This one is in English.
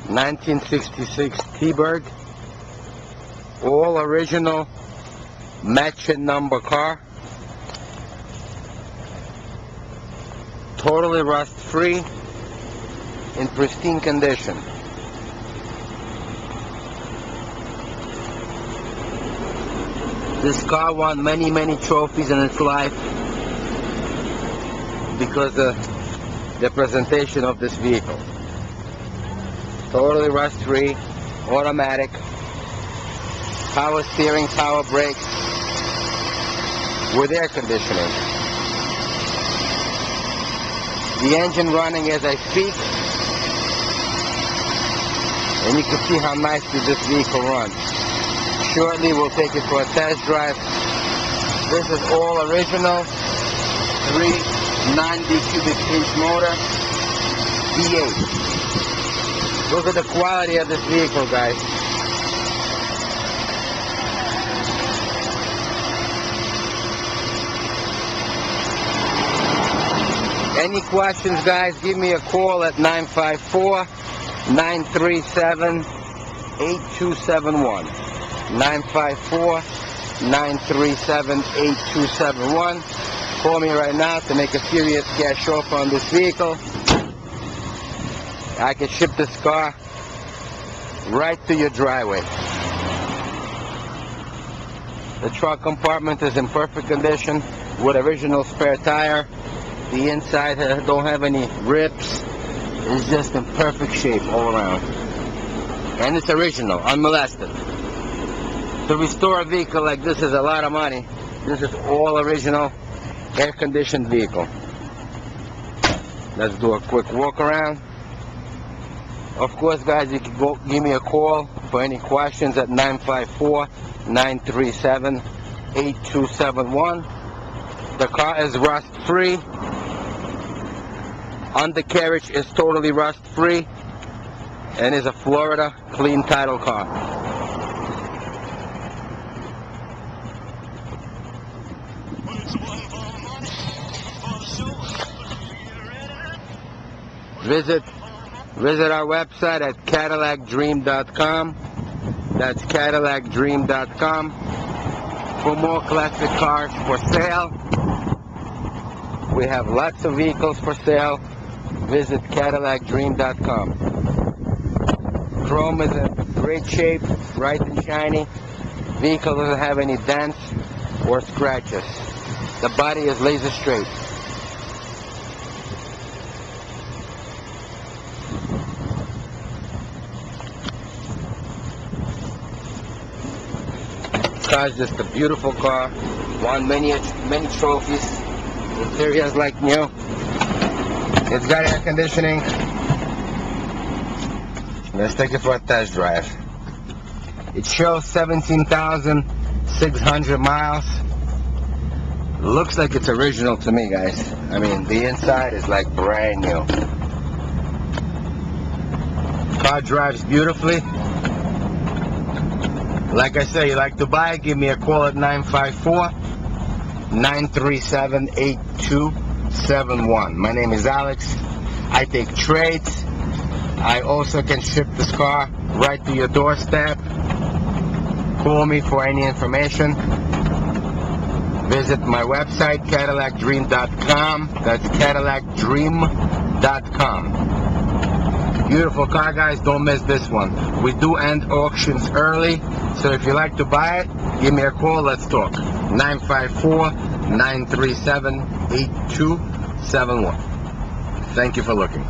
1966 T-Bird. All original matching number car. Totally rust free, in pristine condition. This car won many trophies in its life because of the presentation of this vehicle. Totally rust free, automatic, power steering, power brakes, with air conditioning. The engine running as I speak, and you can see how nicely this vehicle runs. Shortly we'll take it for a test drive. This is all original, 390 cubic inch motor, V8. Look at the quality of this vehicle, guys. Any questions, guys, give me a call at 954-937-8271. 954-937-8271. Call me right now to make a serious cash offer on this vehicle. I can ship this car right to your driveway. The trunk compartment is in perfect condition with original spare tire. The inside don't have any rips. It's just in perfect shape all around. And it's original, unmolested. To restore a vehicle like this is a lot of money. This is all original, air-conditioned vehicle. Let's do a quick walk around. Of course, guys, you can go give me a call for any questions at 954-937-8271. The car is rust-free. Undercarriage is totally rust-free and is a Florida clean title car. Visit our website at CadillacDream.com. That's CadillacDream.com for more classic cars for sale. We have lots of vehicles for sale. Visit CadillacDream.com. Chrome is in great shape, bright and shiny. Vehicle doesn't have any dents or scratches. The body is laser straight. This car is just a beautiful car. Won many trophies. Interior is like new. It's got air conditioning. Let's take it for a test drive. It shows 17,600 miles. Looks like it's original to me, guys. I mean, the inside is like brand new. Car drives beautifully. Like I say, you like to buy it, give me a call at 954-937-8271. My name is Alex. I take trades. I also can ship this car right to your doorstep. Call me for any information. Visit my website, CadillacDream.com. That's CadillacDream.com. Beautiful car, guys. Don't miss this one. We do end auctions early, so if you like to buy it, give me a call. Let's talk. 954-937-8271. Thank you for looking.